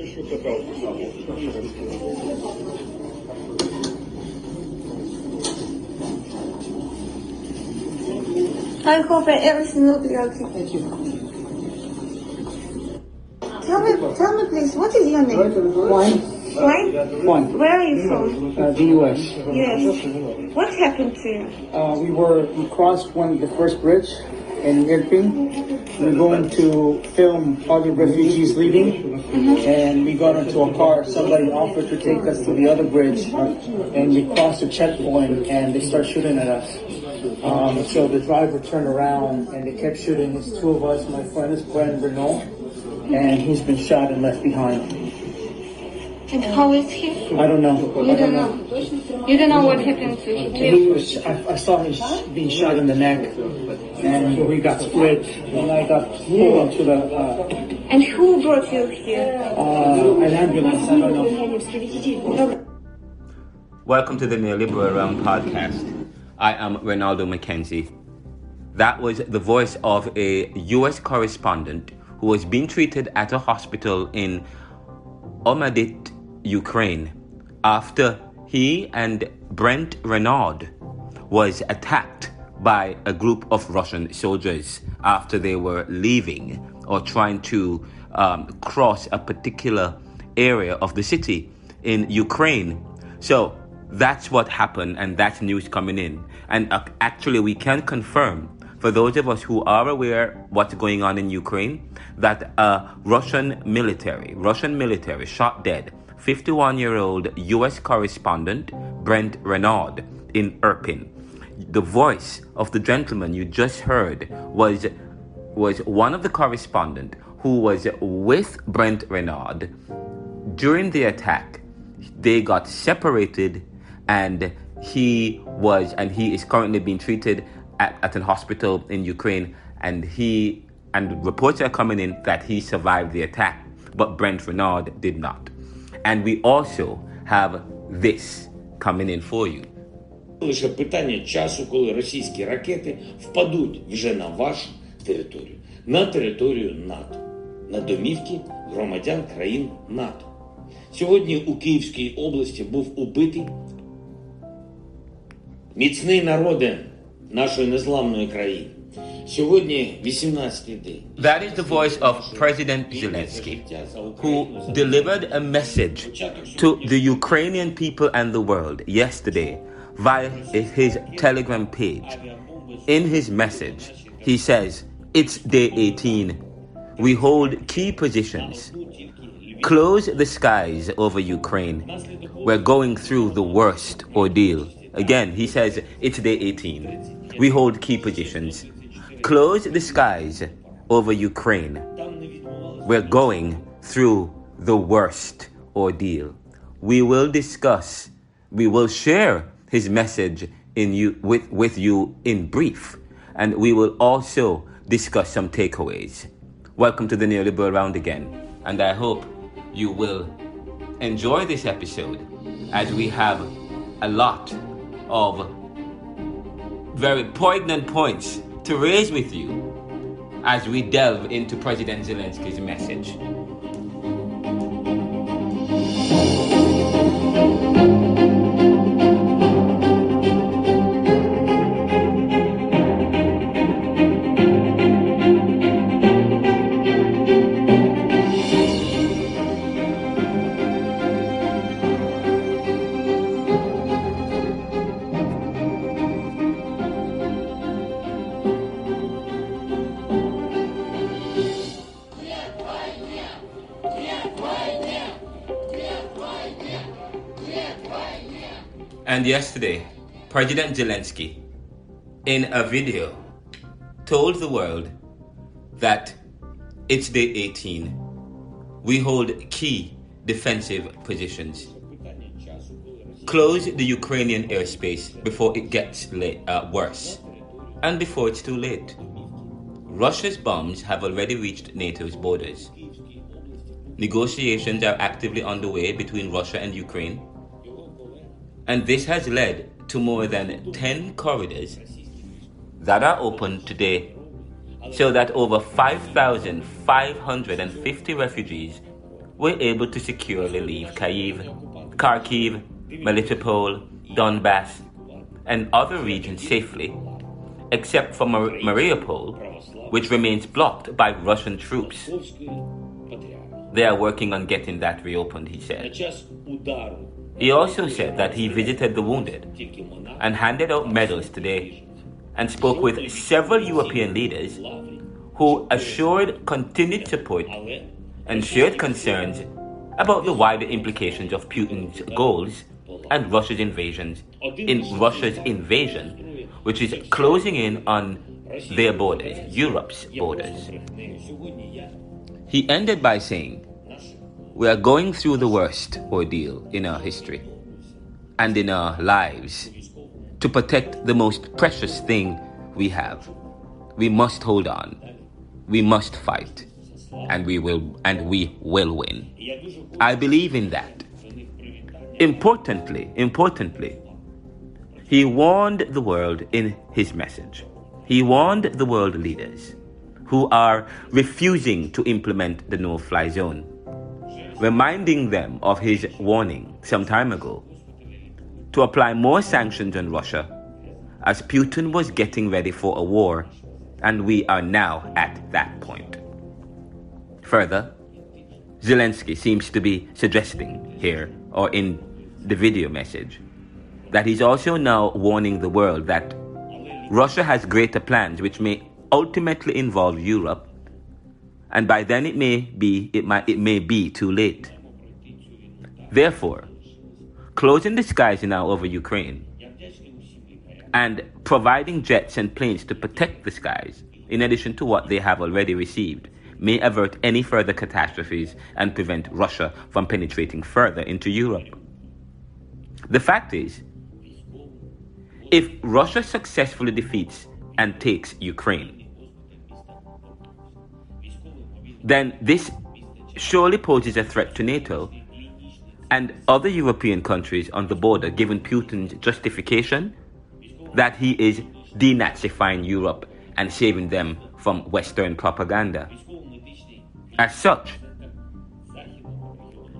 I hope everything will be okay. Thank you. Tell me please, what is your name? Juan. Juan? Where are you from? The U.S. Yes. What happened to you? We crossed the first bridge in Irpin. We're going to film other refugees leaving, and we got into a car. Somebody offered to take us to the other bridge, and we crossed a checkpoint, and they start shooting at us. So the driver turned around, and they kept shooting. It's two of us. My friend is Brent Renault, and he's been shot and left behind. And how is he? I don't know. You don't know? You don't know what happened to him? I saw him being shot in the neck, and we got split, and I got pulled into the... And who brought you here? An ambulance, I don't know. Welcome to the Neoliberal Realm podcast. I am Ronaldo McKenzie. That was the voice of a U.S. correspondent who was being treated at a hospital in Omadit, Ukraine, after he and Brent Renaud was attacked by a group of Russian soldiers after they were leaving or trying to cross a particular area of the city in Ukraine. So that's what happened, and that's news coming in. And actually, we can confirm, for those of us who are aware what's going on in Ukraine, that Russian military shot dead 51-year-old U.S. correspondent Brent Renaud in Irpin. The voice of the gentleman you just heard was one of the correspondents who was with Brent Renaud during the attack. They got separated, and he is currently being treated at an hospital in Ukraine, and reports are coming in that he survived the attack, but Brent Renaud did not. And we also have this coming in for you. Лише питання часу, коли російські ракети впадуть вже на вашу територію, на територію НАТО, на домівки громадян країн НАТО. Сьогодні у Київській області був убитий міцний народе нашої незламної країни. Сьогодні 18-й день. That is the voice of President Zelensky, who delivered a message to the Ukrainian people and the world yesterday via his Telegram page. In his message, he says, "It's day 18. We hold key positions. Close the skies over Ukraine. We're going through the worst ordeal." Again, he says, it's day 18. We hold key positions. Close the skies over Ukraine. We're going through the worst ordeal. We will share his message with you in brief, and we will also discuss some takeaways. Welcome to the Neoliberal Round again, and I hope you will enjoy this episode, as we have a lot of very poignant points to raise with you as we delve into President Zelensky's message. And yesterday, President Zelensky, in a video, told the world that it's day 18. We hold key defensive positions. Close the Ukrainian airspace before it gets worse, and before it's too late. Russia's bombs have already reached NATO's borders. Negotiations are actively underway between Russia and Ukraine, and this has led to more than 10 corridors that are open today, so that over 5,550 refugees were able to securely leave Kyiv, Kharkiv, Melitopol, Donbass, and other regions safely, except for Mariupol, which remains blocked by Russian troops. They are working on getting that reopened, he said. He also said that he visited the wounded and handed out medals today and spoke with several European leaders who assured continued support and shared concerns about the wider implications of Putin's goals and Russia's invasion, which is closing in on their borders, Europe's borders. He ended by saying, "We are going through the worst ordeal in our history and in our lives to protect the most precious thing we have. We must hold on. We must fight, and we will win." I believe in that. Importantly, he warned the world in his message. He warned the world leaders who are refusing to implement the no-fly zone, reminding them of his warning some time ago to apply more sanctions on Russia as Putin was getting ready for a war, and we are now at that point. Further, Zelensky seems to be suggesting here, or in the video message, that he's also now warning the world that Russia has greater plans which may ultimately involve Europe, and by then it may be too late. Therefore, closing the skies now over Ukraine and providing jets and planes to protect the skies, in addition to what they have already received, may avert any further catastrophes and prevent Russia from penetrating further into Europe. The fact is, if Russia successfully defeats and takes Ukraine, then this surely poses a threat to NATO and other European countries on the border, given Putin's justification that he is denazifying Europe and saving them from Western propaganda. As such,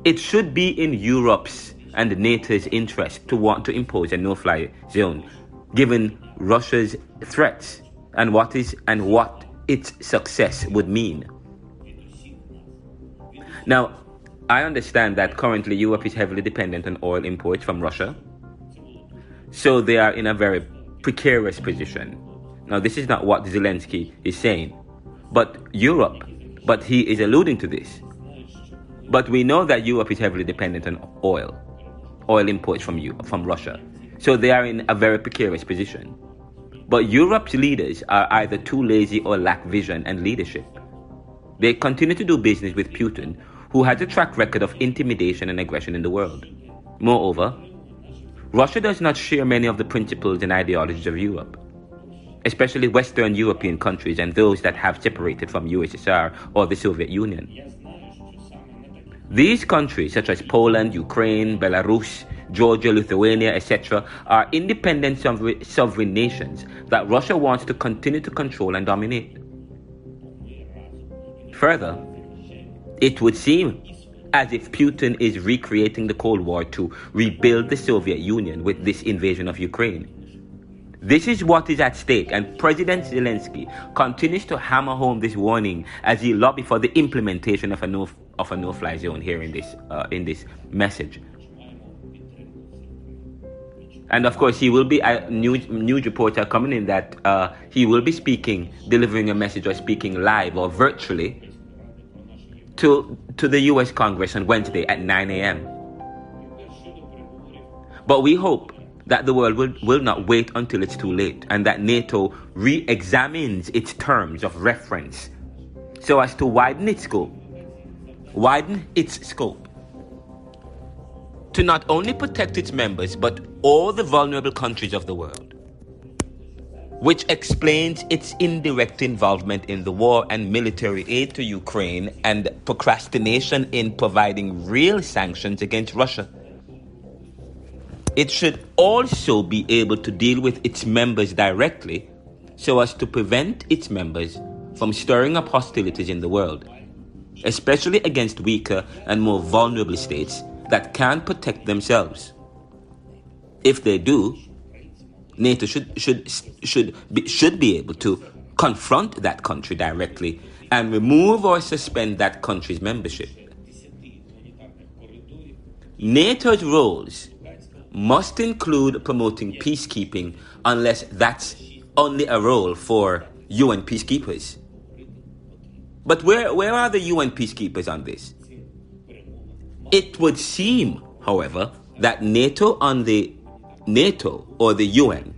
it should be in Europe's and NATO's interest to want to impose a no-fly zone, given Russia's threats and what its success would mean. Now, I understand that currently Europe is heavily dependent on oil imports from Russia, so they are in a very precarious position. Now, this is not what Zelensky is saying, but he is alluding to this. But we know that Europe is heavily dependent on oil imports from Russia, so they are in a very precarious position. But Europe's leaders are either too lazy or lack vision and leadership. They continue to do business with Putin, who has a track record of intimidation and aggression in the world. Moreover, Russia does not share many of the principles and ideologies of Europe, especially Western European countries and those that have separated from USSR or the Soviet Union. These countries, such as Poland, Ukraine, Belarus, Georgia, Lithuania, etc., are independent sovereign nations that Russia wants to continue to control and dominate. Further, it would seem as if Putin is recreating the Cold War to rebuild the Soviet Union with this invasion of Ukraine. This is what is at stake, and President Zelensky continues to hammer home this warning as he lobbies for the implementation of a no-fly zone here in this message. And of course, he will be news reports are coming in that he will be delivering a message or speaking live or virtually to the U.S. Congress on Wednesday at 9 a.m. But we hope that the world will not wait until it's too late, and that NATO re-examines its terms of reference so as to widen its scope to not only protect its members but all the vulnerable countries of the world, which explains its indirect involvement in the war and military aid to Ukraine and procrastination in providing real sanctions against Russia. It should also be able to deal with its members directly so as to prevent its members from stirring up hostilities in the world. especially against weaker and more vulnerable states that can't protect themselves. If they do, NATO should be able to confront that country directly and remove or suspend that country's membership. NATO's roles must include promoting peacekeeping unless that's only a role for UN peacekeepers. But where are the UN peacekeepers on this? It would seem, however, that NATO or the UN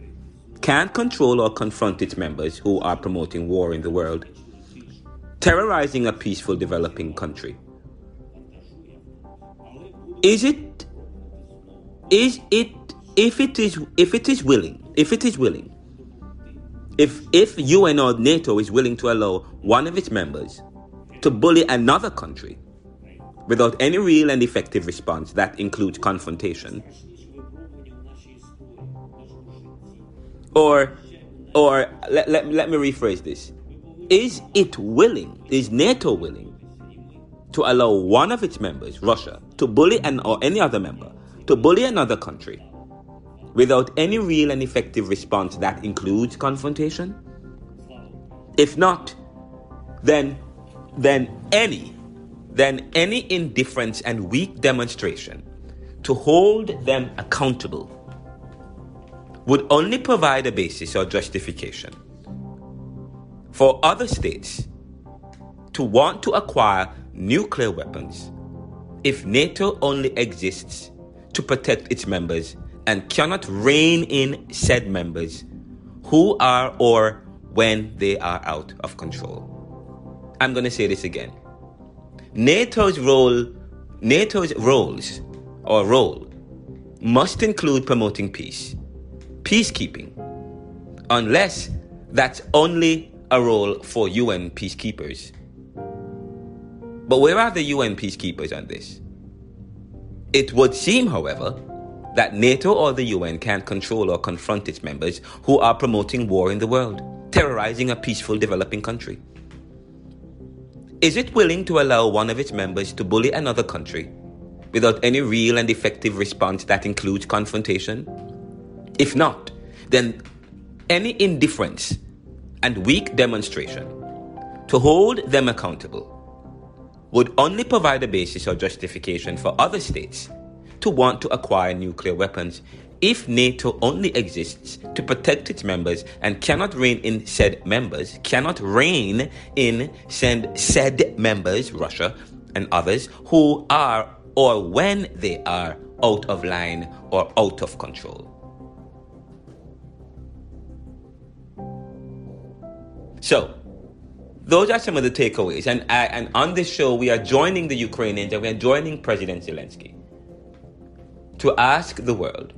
can't control or confront its members who are promoting war in the world, terrorizing a peaceful developing country. If UN or NATO is willing to allow one of its members to bully another country without any real and effective response that includes confrontation, or let me rephrase this. Is NATO willing to allow one of its members, Russia, to bully or any other member, to bully another country without any real and effective response that includes confrontation? If not, then any indifference and weak demonstration to hold them accountable would only provide a basis or justification for other states to want to acquire nuclear weapons if NATO only exists to protect its members and cannot rein in said members who are or when they are out of control. I'm going to say this again. NATO's role must include promoting peacekeeping, unless that's only a role for UN peacekeepers. But where are the UN peacekeepers on this? It would seem, however, that NATO or the UN can't control or confront its members who are promoting war in the world, terrorizing a peaceful developing country. Is it willing to allow one of its members to bully another country without any real and effective response that includes confrontation? If not, then any indifference and weak demonstration to hold them accountable would only provide a basis or justification for other states to want to acquire nuclear weapons if NATO only exists to protect its members and cannot rein in said members, Russia and others, who are or when they are out of line or out of control. So, those are some of the takeaways. And on this show, we are joining the Ukrainians and we are joining President Zelensky to ask the world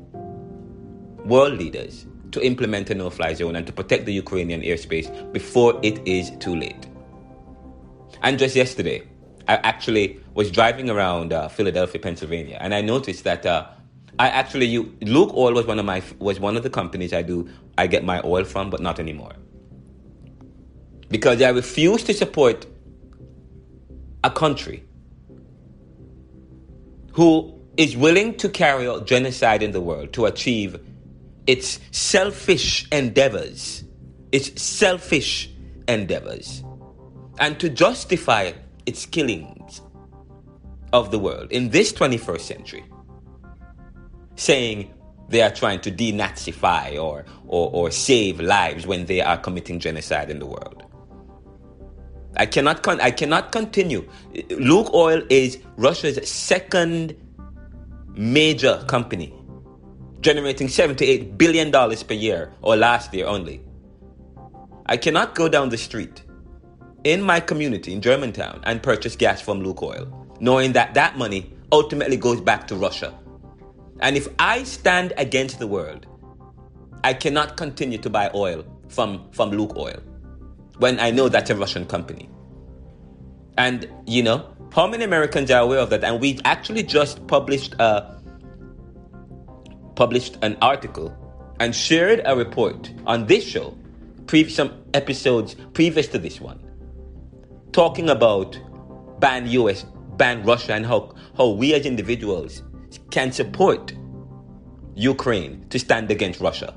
leaders, to implement a no-fly zone and to protect the Ukrainian airspace before it is too late. And just yesterday, I actually was driving around Philadelphia, Pennsylvania, and I noticed that Luke Oil was one of the companies I get my oil from, but not anymore. Because I refuse to support a country who is willing to carry out genocide in the world to achieve its selfish endeavors, and to justify its killings of the world in this 21st century, saying they are trying to denazify or save lives when they are committing genocide in the world. I cannot continue. Luke Oil is Russia's second major company, generating $78 billion per year, or last year only. I cannot go down the street in my community in Germantown and purchase gas from Luke Oil, knowing that money ultimately goes back to Russia. And if I stand against the world, I cannot continue to buy oil from Luke Oil when I know that's a Russian company. And, how many Americans are aware of that? And we actually just published an article and shared a report on this show, some episodes previous to this one, talking about ban Russia, and how we as individuals can support Ukraine to stand against Russia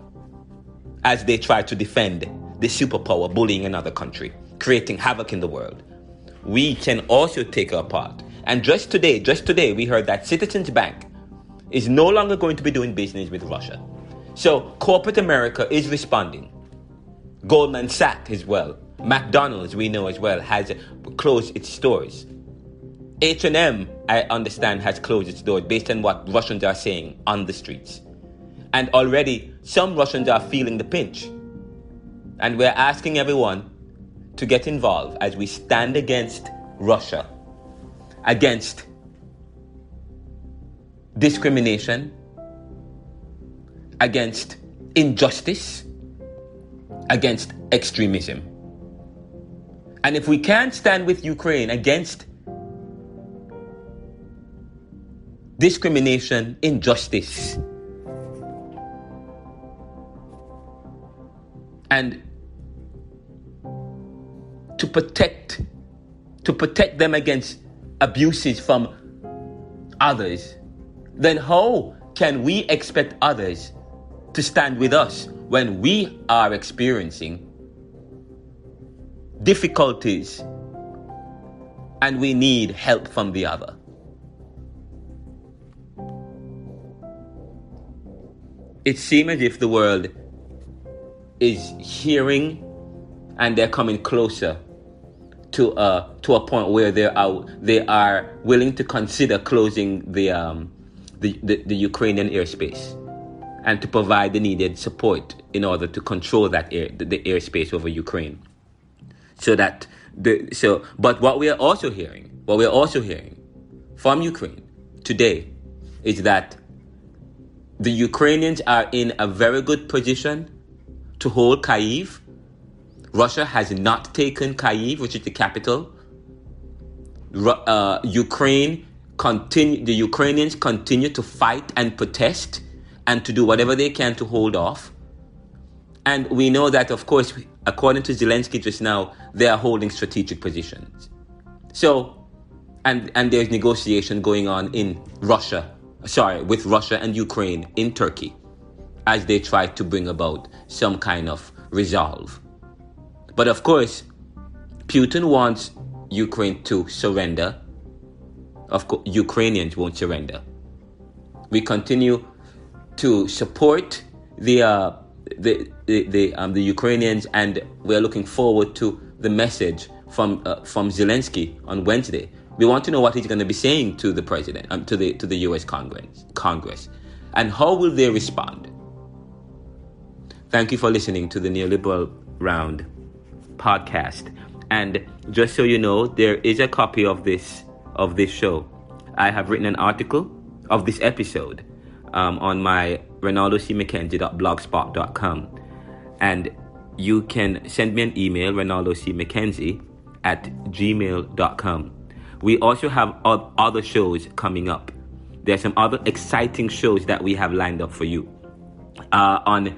as they try to defend the superpower bullying another country, creating havoc in the world. We can also take our part. And just today, we heard that Citizens Bank is no longer going to be doing business with Russia. So corporate America is responding. Goldman Sachs as well. McDonald's, we know as well, has closed its stores. H&M, I understand, has closed its doors based on what Russians are saying on the streets. And already some Russians are feeling the pinch. And we're asking everyone to get involved as we stand against Russia, against discrimination, against injustice, against extremism. And if we can't stand with Ukraine against discrimination, injustice, and to protect them against abuses from others, then how can we expect others to stand with us when we are experiencing difficulties and we need help from the other? It seems as if the world is hearing and they're coming closer to a point where they are willing to consider closing the Ukrainian airspace and to provide the needed support in order to control that the airspace over Ukraine. But what we are also hearing from Ukraine today is that the Ukrainians are in a very good position to hold Kyiv. Russia has not taken Kyiv, which is the capital. The Ukrainians continue to fight and protest and to do whatever they can to hold off. And we know that, of course, according to Zelensky just now, they are holding strategic positions. So, and there's negotiation going on with Russia and Ukraine in Turkey as they try to bring about some kind of resolve. But of course, Putin wants Ukraine to surrender. Of course, Ukrainians won't surrender. We continue to support the Ukrainians, and we're looking forward to the message from Zelensky on Wednesday. We want to know what he's going to be saying to the president, to the U.S. Congress, and how will they respond. Thank you for listening to the Neoliberal Round podcast. And just so you know, there is a copy of this show. I have written an article of this episode on my ReinaldoCMcKenzie.blogspot.com, and you can send me an email, ReinaldoCMcKenzie@gmail.com. We also have other shows coming up. There's some other exciting shows that we have lined up for you. On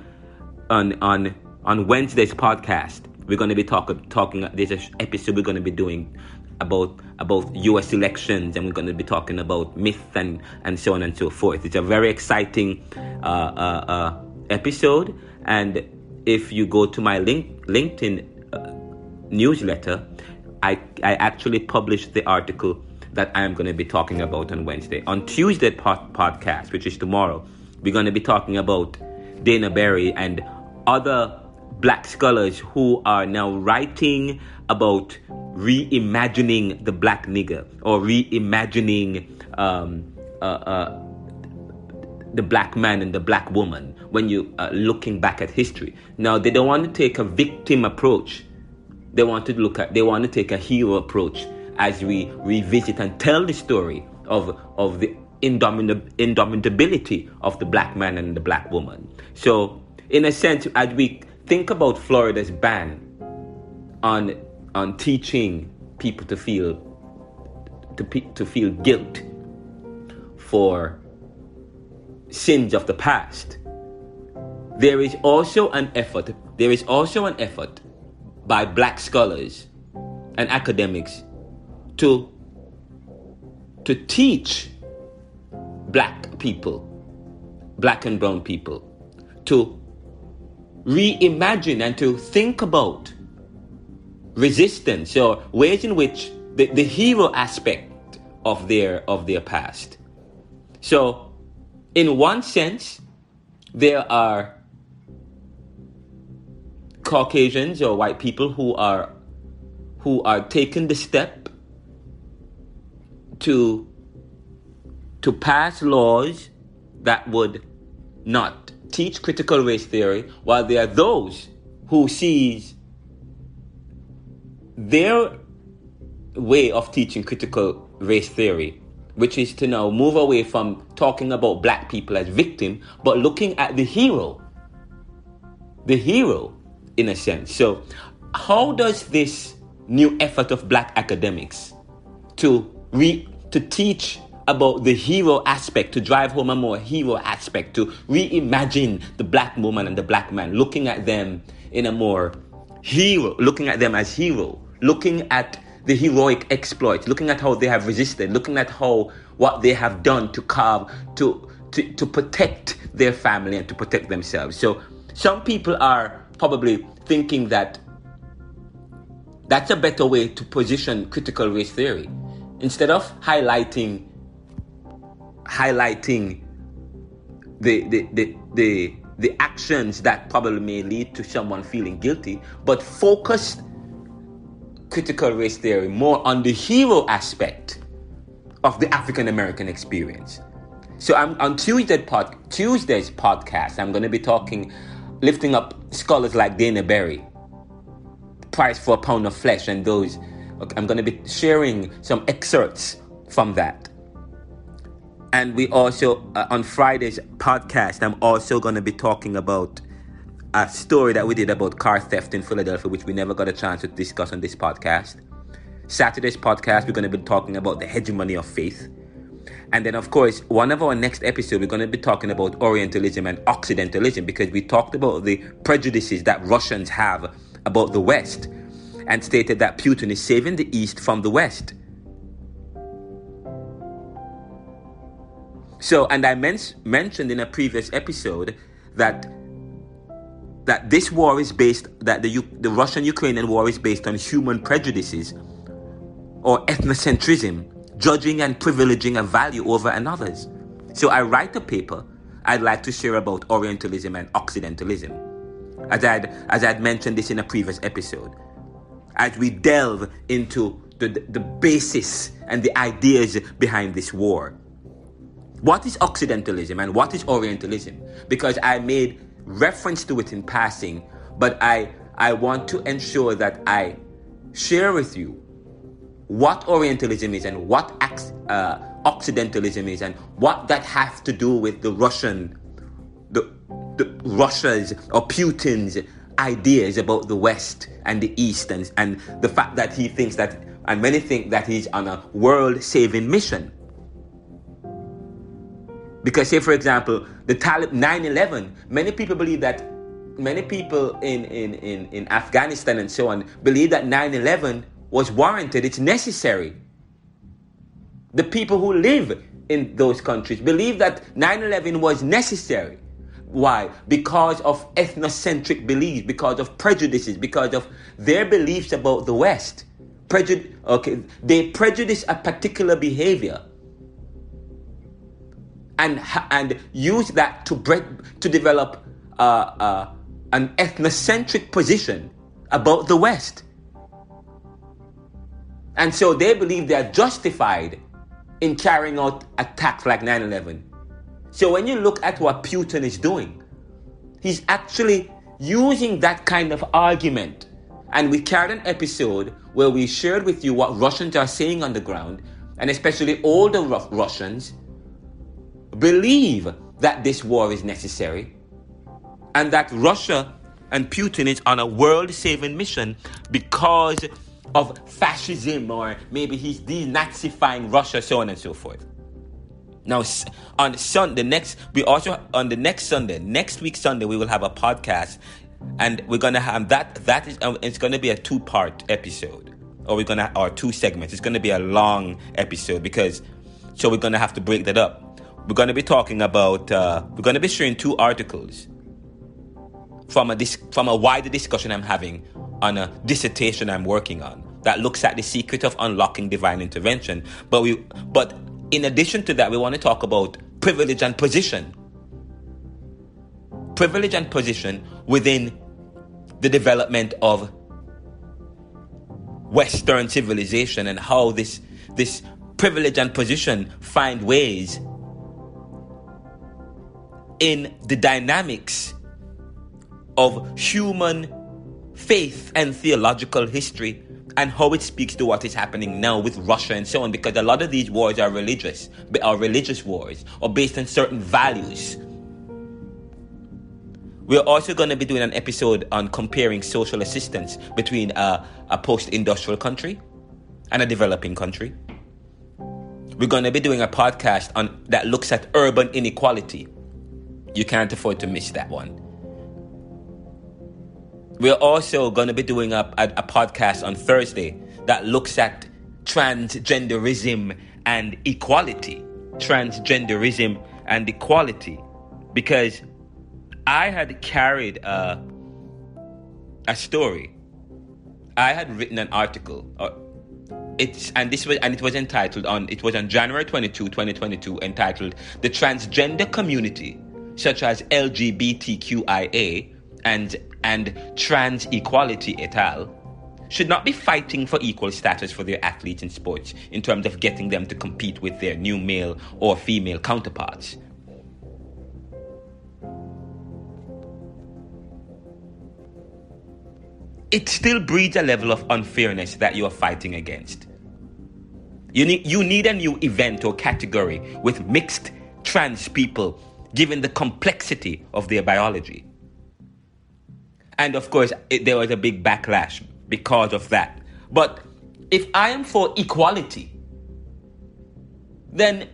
Wednesday's podcast, we're going to be talking. There's an episode we're going to be doing about U.S. elections, and we're going to be talking about myth and so on and so forth. It's a very exciting episode, and if you go to my LinkedIn newsletter, I actually published the article that I am going to be talking about on Wednesday. On Tuesday podcast, which is tomorrow, we're going to be talking about Dana Berry and other black scholars who are now writing about reimagining the black nigger, or reimagining the black man and the black woman when you looking back at history. Now, they don't want to take a victim approach. They want to take a hero approach as we revisit and tell the story of the indomitability of the black man and the black woman. So, in a sense, as we think about Florida's ban on teaching people to feel guilt for sins of the past, there is also an effort by black scholars and academics to to teach black people, black and brown people, to reimagine and to think about resistance or ways in which the hero aspect of their past. So, in one sense, there are Caucasians or white people who are taking the step to pass laws that would not teach critical race theory, while there are those who sees their way of teaching critical race theory, which is to now move away from talking about black people as victim, but looking at the hero in a sense. So how does this new effort of black academics to teach about the hero aspect, to drive home a more hero aspect, to reimagine the black woman and the black man, looking at them in a more hero, looking at them as hero, looking at the heroic exploits, looking at how they have resisted, looking at what they have done to protect their family and to protect themselves. So some people are probably thinking that that's a better way to position critical race theory. Instead of highlighting the actions that probably may lead to someone feeling guilty, but focus critical race theory more on the hero aspect of the African American experience. So on Tuesday's podcast, I'm going to be lifting up scholars like Dana Berry, Price for a Pound of Flesh, and those. I'm going to be sharing some excerpts from that. And we also, on Friday's podcast, I'm also going to be talking about a story that we did about car theft in Philadelphia, which we never got a chance to discuss on this podcast. Saturday's podcast, we're going to be talking about the hegemony of faith. And then, of course, one of our next episodes, we're going to be talking about Orientalism and Occidentalism, because we talked about the prejudices that Russians have about the West, and stated that Putin is saving the East from the West. So, and I mentioned in a previous episode that this war is based, that the Russian-Ukrainian war is based on human prejudices or ethnocentrism, judging and privileging a value over another's. So I write a paper I'd like to share about Orientalism and Occidentalism, as I'd mentioned this in a previous episode, as we delve into the basis and the ideas behind this war. What is Occidentalism and what is Orientalism? Because I made reference to it in passing, but I want to ensure that I share with you what Orientalism is and what Occidentalism is, and what that has to do with the Russia's or Putin's ideas about the West and the East, and the fact that he thinks that, and many think that he's on a world-saving mission. Because, say, for example, the Taliban, 9/11, many people in Afghanistan and so on believe that 9/11 was warranted, it's necessary. The people who live in those countries believe that 9/11 was necessary. Why? Because of ethnocentric beliefs, because of prejudices, because of their beliefs about the West. They prejudice a particular behavior and use that to develop an ethnocentric position about the West. And so they believe they are justified in carrying out attacks like 9/11. So when you look at what Putin is doing, he's actually using that kind of argument. And we carried an episode where we shared with you what Russians are saying on the ground, and especially older Russians believe that this war is necessary, and that Russia and Putin is on a world-saving mission because of fascism, or maybe he's denazifying Russia, so on and so forth. Now, on next week Sunday, we will have a podcast, and we're gonna have it's gonna be a 2-part episode, or 2 segments. It's gonna be a long episode because So we're going to have to break that up. We're going to be talking about, we're going to be sharing 2 articles from a wider discussion I'm having on a dissertation I'm working on that looks at the secret of unlocking divine intervention. But in addition to that, we want to talk about privilege and position. Privilege and position within the development of Western civilization, and how this privilege and position find ways in the dynamics of human faith and theological history, and how it speaks to what is happening now with Russia and so on, because a lot of these wars are religious wars, or based on certain values. We're also going to be doing an episode on comparing social assistance between a post-industrial country and a developing country. We're going to be doing a podcast that looks at urban inequality. You can't afford to miss that one. We're also going to be doing a podcast on Thursday that looks at transgenderism and equality. Transgenderism and equality. Because I had carried a story. I had written an article. It was entitled it was on January 22, 2022, entitled "The Transgender Community, such as LGBTQIA and trans equality et al., should not be fighting for equal status for their athletes in sports in terms of getting them to compete with their new male or female counterparts." It still breeds a level of unfairness that you are fighting against. You need a new event or category with mixed trans people, given the complexity of their biology. And of course, there was a big backlash because of that. But if I am for equality, then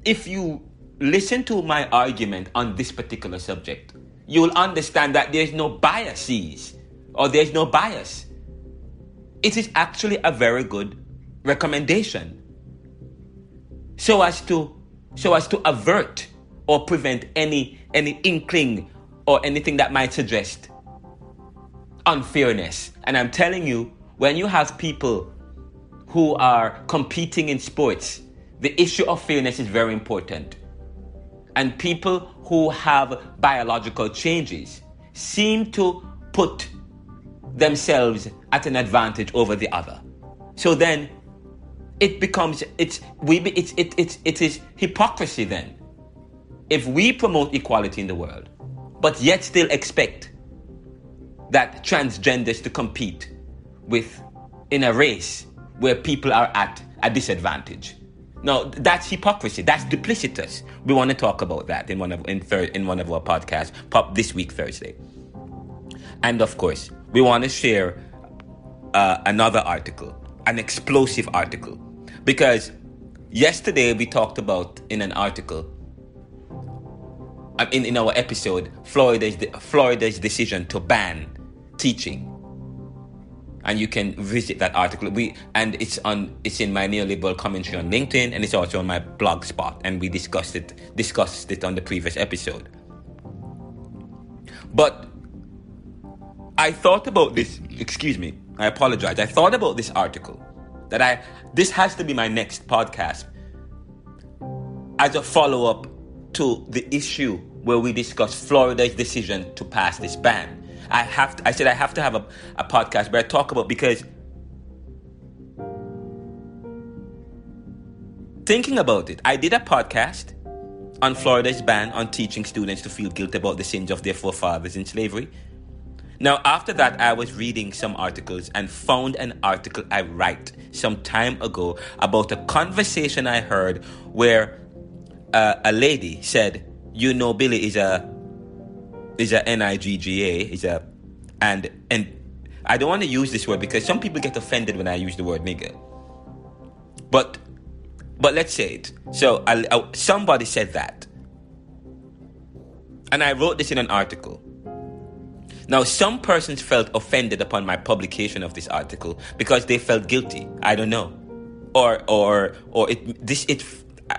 if you listen to my argument on this particular subject, you will understand that there's no biases, or there's no bias. It is actually a very good recommendation, so as to avert or prevent any inkling or anything that might suggest unfairness. And I'm telling you, when you have people who are competing in sports, the issue of fairness is very important. And people who have biological changes seem to put themselves at an advantage over the other. So then it becomes it is hypocrisy then if we promote equality in the world but yet still expect that transgenders to compete in a race where people are at a disadvantage. No, that's hypocrisy. That's duplicitous. We want to talk about that in one of our podcasts, this week Thursday. And of course, we want to share another article, an explosive article, because yesterday we talked about in an article, in our episode, Florida's decision to ban teaching, and you can visit that article. It's in my neoliberal commentary on LinkedIn, and it's also on my blog spot, and we discussed it on the previous episode. But I thought about this, I apologize. I thought about this article this has to be my next podcast as a follow-up to the issue where we discuss Florida's decision to pass this ban. I said I have to have a podcast where I talk about, because thinking about it, I did a podcast on Florida's ban on teaching students to feel guilty about the sins of their forefathers in slavery. Now, after that, I was reading some articles and found an article I wrote some time ago about a conversation I heard where a lady said, Billy is a Nigga, and I don't want to use this word because some people get offended when I use the word nigger. But let's say it. So somebody said that, and I wrote this in an article. Now, some persons felt offended upon my publication of this article because they felt guilty. I don't know, or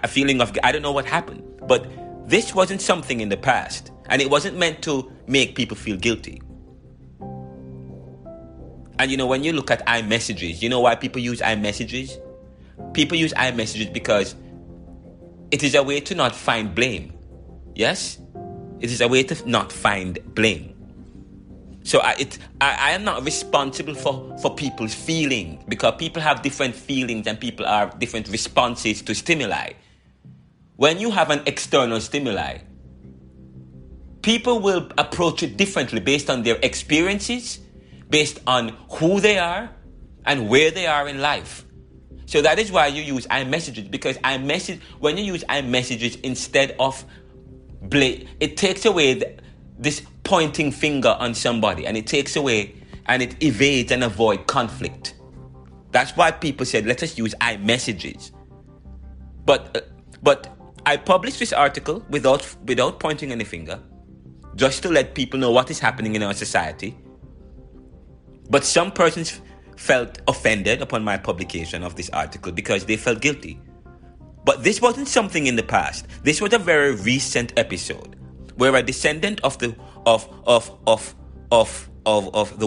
a feeling of, I don't know what happened. But this wasn't something in the past. And it wasn't meant to make people feel guilty. And when you look at iMessages, you know why people use iMessages? People use iMessages because it is a way to not find blame. Yes? It is a way to not find blame. So I am not responsible for people's feelings, because people have different feelings and people have different responses to stimuli. When you have an external stimuli, people will approach it differently based on their experiences, based on who they are and where they are in life. So that is why you use iMessages, because when you use iMessages instead of it takes away this pointing finger on somebody, and it takes away and it evades and avoids conflict. That's why people said, let us use iMessages. But I published this article without pointing any finger, just to let people know what is happening in our society. But some persons felt offended upon my publication of this article because they felt guilty. But this wasn't something in the past. This was a very recent episode where a descendant of the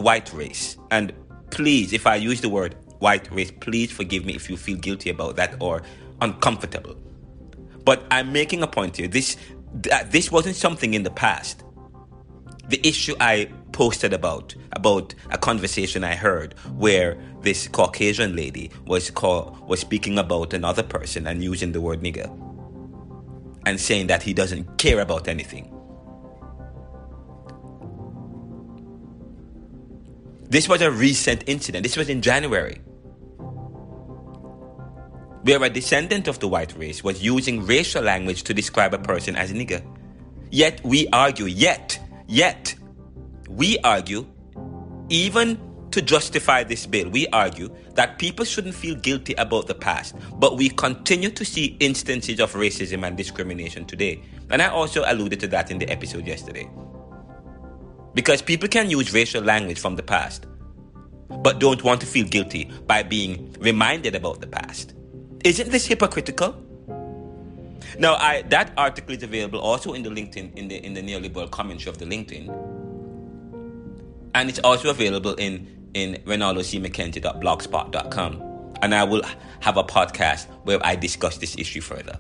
white race, and please, if I use the word white race, please forgive me if you feel guilty about that or uncomfortable. But I'm making a point here. This wasn't something in the past. The issue I posted about a conversation I heard where this Caucasian lady was speaking about another person and using the word nigger and saying that he doesn't care about anything. This was a recent incident. This was in January, where a descendant of the white race was using racial language to describe a person as a nigger. Yet we argue, even to justify this bill, we argue that people shouldn't feel guilty about the past, but we continue to see instances of racism and discrimination today. And I also alluded to that in the episode yesterday. Because people can use racial language from the past, but don't want to feel guilty by being reminded about the past. Isn't this hypocritical? Now, that article is available also in the LinkedIn, in the neoliberal commentary of the LinkedIn. And it's also available in ReinaldoCMcKenzie.blogspot.com. And I will have a podcast where I discuss this issue further.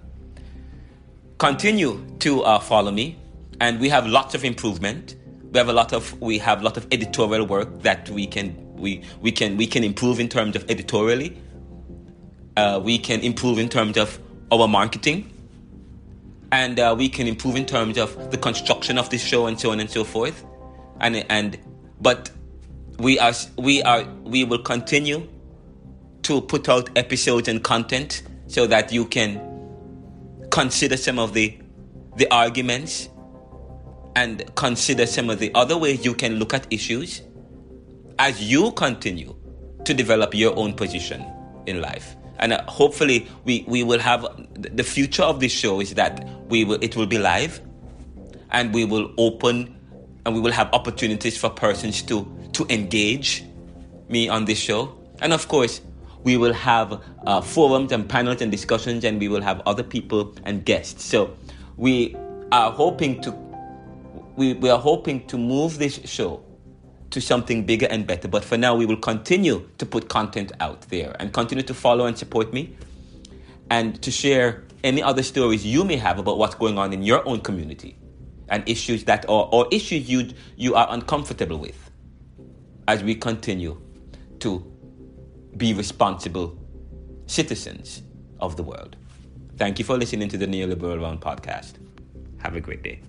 Continue to follow me, and we have lots of improvement. We have a lot of editorial work that we can improve in terms of editorially. We can improve in terms of our marketing, and we can improve in terms of the construction of this show and so on and so forth. But we will continue to put out episodes and content so that you can consider some of the arguments and consider some of the other ways you can look at issues as you continue to develop your own position in life. And hopefully we will have the future of this show is that it will be live, and we will open and we will have opportunities for persons to engage me on this show. And of course, we will have forums and panels and discussions, and we will have other people and guests. So we are hoping to move this show to something bigger and better. But for now, we will continue to put content out there and continue to follow and support me, and to share any other stories you may have about what's going on in your own community and issues that or issues you are uncomfortable with, as we continue to be responsible citizens of the world. Thank you for listening to the Neoliberal Round podcast. Have a great day.